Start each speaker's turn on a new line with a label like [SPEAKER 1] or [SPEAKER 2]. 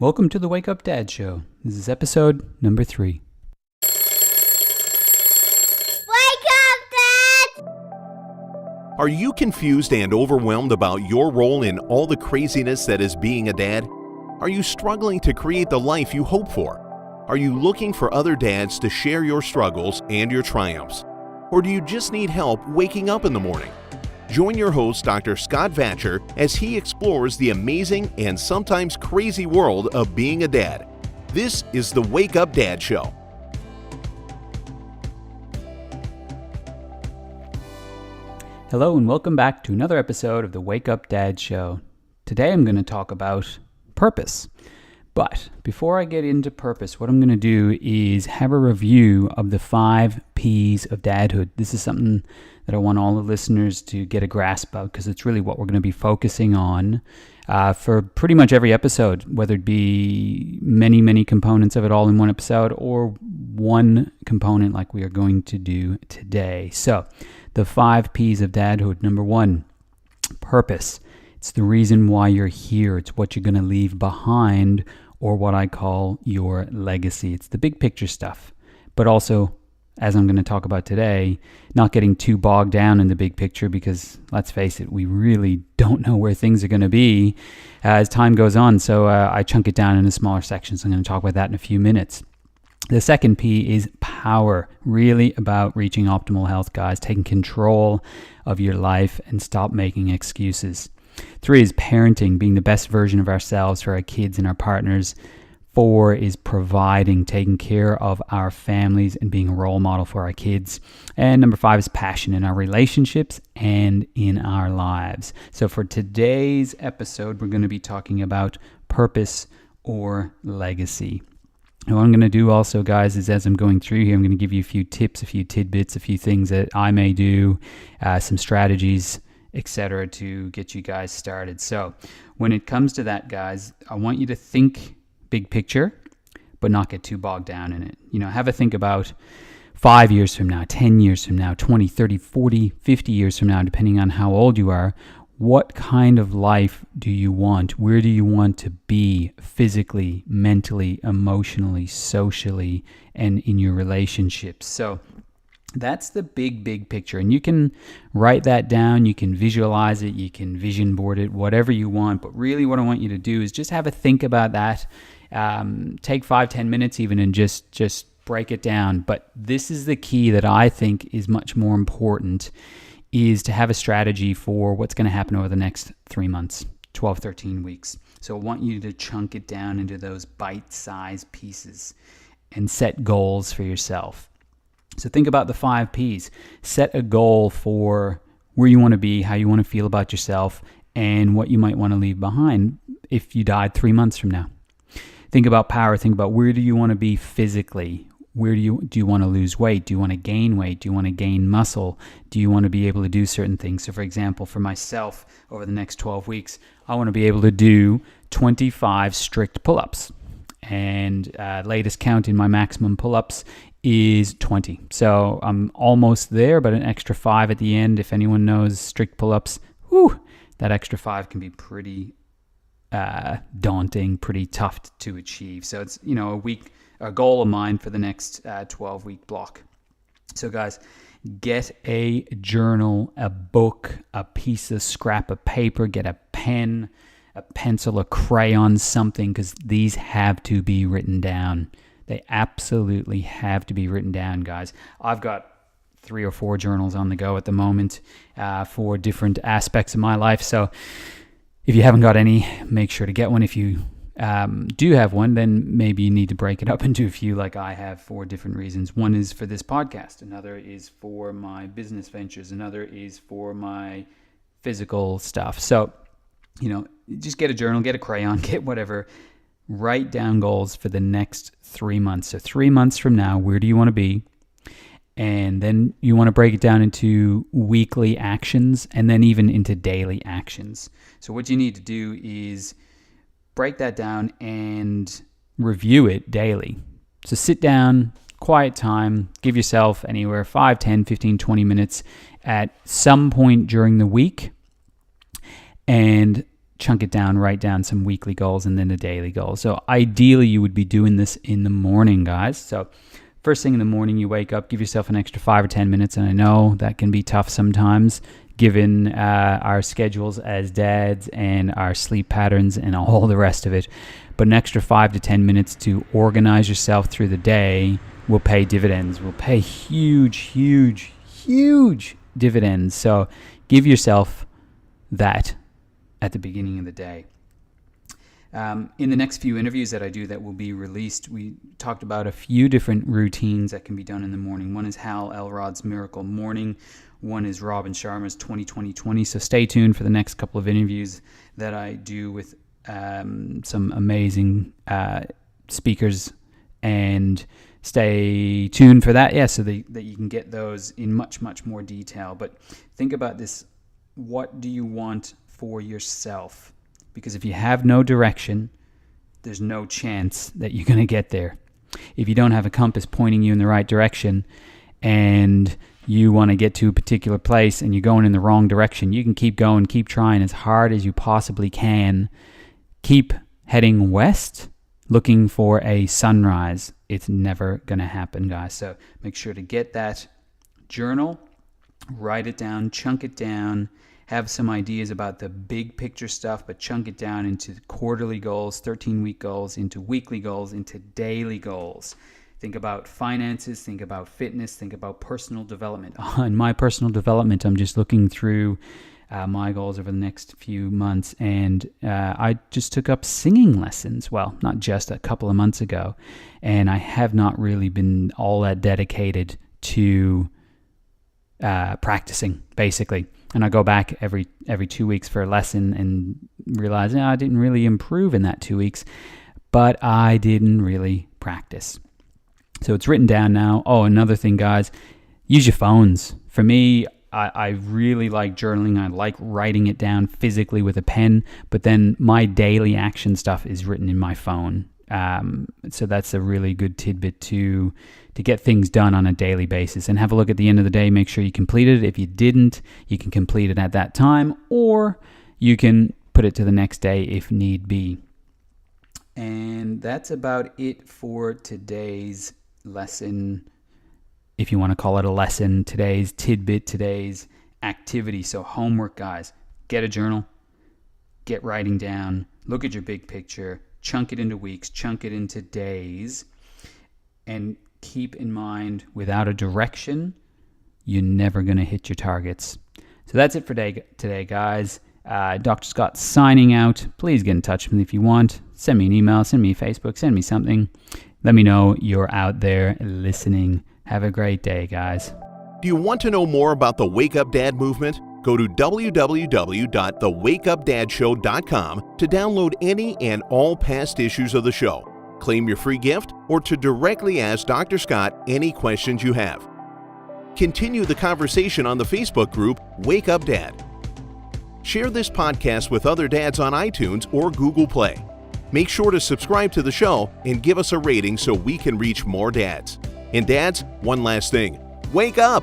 [SPEAKER 1] Welcome to the Wake Up Dad Show. This is episode number 3.
[SPEAKER 2] Wake up, Dad!
[SPEAKER 3] Are you confused and overwhelmed about your role in all the craziness that is being a dad? Are you struggling to create the life you hope for? Are you looking for other dads to share your struggles and your triumphs? Or do you just need help waking up in the morning? Join your host, Dr. Scott Vatcher, as he explores the amazing and sometimes crazy world of being a dad. This is the Wake Up Dad Show.
[SPEAKER 1] Hello and welcome back to another episode of the Wake Up Dad Show. Today I'm going to talk about purpose. But before I get into purpose, what I'm going to do is have a review of the 5 P's of Dadhood. This is something that I want all the listeners to get a grasp of because it's really what we're going to be focusing on for pretty much every episode, whether it be many components of it all in one episode or one component like we are going to do today. So, the 5 P's of Dadhood. Number 1, purpose. It's the reason why you're here. It's what you're going to leave behind, or what I call your legacy. It's the big picture stuff, but also, as I'm going to talk about today, not getting too bogged down in the big picture because, let's face it, we really don't know where things are going to be as time goes on. So I chunk it down into smaller sections. I'm going to talk about that in a few minutes. The second P is power. Really about reaching optimal health, guys. Taking control of your life and stop making excuses. 3 is parenting, being the best version of ourselves for our kids and our partners. 4 is providing, taking care of our families and being a role model for our kids. And number 5 is passion in our relationships and in our lives. So for today's episode, we're going to be talking about purpose or legacy. And what I'm going to do also, guys, is as I'm going through here, I'm going to give you a few tips, a few tidbits, a few things that I may do, some strategies, etc., to get you guys started. So when it comes to that, guys, I want you to think big picture, but not get too bogged down in it. Have a think about 5 years from now, 10 years from now, 20, 30, 40, 50 years from now, depending on how old you are. What kind of life do you want? Where do you want to be physically, mentally, emotionally, socially, and in your relationships? So that's the big picture. And you can write that down, you can visualize it, you can vision board it, whatever you want. But really what I want you to do is just have a think about that. Take 5-10 minutes even and just break it down. But this is the key that I think is much more important, is to have a strategy for what's going to happen over the next 3 months, 12, 13 weeks. So I want you to chunk it down into those bite-sized pieces and set goals for yourself. So think about the 5 P's. Set a goal for where you want to be, how you want to feel about yourself, and what you might want to leave behind if you died 3 months from now. Think about power. Think about where do you want to be physically? Where do you want to lose weight? Do you want to gain weight? Do you want to gain muscle? Do you want to be able to do certain things? So for example, for myself, over the next 12 weeks, I want to be able to do 25 strict pull-ups. And latest count in my maximum pull-ups is 20. So I'm almost there, but an extra 5 at the end. If anyone knows strict pull-ups, that extra 5 can be pretty daunting, pretty tough to achieve. So it's a goal of mine for the next 12-week block. So guys, get a journal, a book, a piece of scrap of paper, get a pen, a pencil, a crayon, something, because these have to be written down. They absolutely have to be written down, guys. I've got 3 or 4 journals on the go at the moment for different aspects of my life. So if you haven't got any, make sure to get one. If you do have one, then maybe you need to break it up into a few like I have for different reasons. One is for this podcast. Another is for my business ventures. Another is for my physical stuff. So, just get a journal, get a crayon, get whatever. Write down goals for the next 3 months. So 3 months from now, where do you want to be? And then you want to break it down into weekly actions and then even into daily actions. So what you need to do is break that down and review it daily. So sit down, quiet time, give yourself anywhere 5, 10, 15, 20 minutes at some point during the week and chunk it down, write down some weekly goals and then a daily goal. So ideally you would be doing this in the morning, guys. So first thing in the morning, you wake up, give yourself an extra 5 or 10 minutes. And I know that can be tough sometimes given our schedules as dads and our sleep patterns and all the rest of it. But an extra 5 to 10 minutes to organize yourself through the day will pay dividends, will pay huge dividends. So give yourself that at the beginning of the day. In the next few interviews that I do that will be released, we talked about a few different routines that can be done in the morning. One is Hal Elrod's Miracle Morning. One is Robin Sharma's 20-20-20. So stay tuned for the next couple of interviews that I do with some amazing speakers, and stay tuned for that. Yeah, so that you can get those in much more detail. But think about this. What do you want for yourself? Because if you have no direction, there's no chance that you're going to get there. If you don't have a compass pointing you in the right direction and you want to get to a particular place and you're going in the wrong direction, you can keep going, keep trying as hard as you possibly can. Keep heading west, looking for a sunrise. It's never going to happen, guys. So make sure to get that journal, write it down, chunk it down, have some ideas about the big picture stuff, but chunk it down into quarterly goals, 13-week goals, into weekly goals, into daily goals. Think about finances, think about fitness, think about personal development. In my personal development, I'm just looking through my goals over the next few months, and I just took up singing lessons. Well, not just, a couple of months ago, and I have not really been all that dedicated to practicing, basically. And I go back every 2 weeks for a lesson and realize I didn't really improve in that 2 weeks, but I didn't really practice. So it's written down now. Oh, another thing, guys, use your phones. For me, I really like journaling. I like writing it down physically with a pen, but then my daily action stuff is written in my phone. So that's a really good tidbit to get things done on a daily basis. And have a look at the end of the day, make sure you completed it. If you didn't, you can complete it at that time, or you can put it to the next day if need be. And that's about it for today's lesson, if you want to call it a lesson, today's tidbit, today's activity. So homework, guys, get a journal, get writing down, look at your big picture, chunk it into weeks, chunk it into days, and keep in mind, without a direction, you're never going to hit your targets. So that's it for today, guys. Dr. Scott signing out. Please get in touch with me if you want. Send me an email, send me a Facebook, send me something. Let me know you're out there listening. Have a great day, guys.
[SPEAKER 3] Do you want to know more about the Wake Up Dad movement? Go to www.thewakeupdadshow.com to download any and all past issues of the show, claim your free gift, or to directly ask Dr. Scott any questions you have. Continue the conversation on the Facebook group Wake Up Dad. Share this podcast with other dads on iTunes or Google Play. Make sure to subscribe to the show and give us a rating so we can reach more dads. And dads, one last thing. Wake up!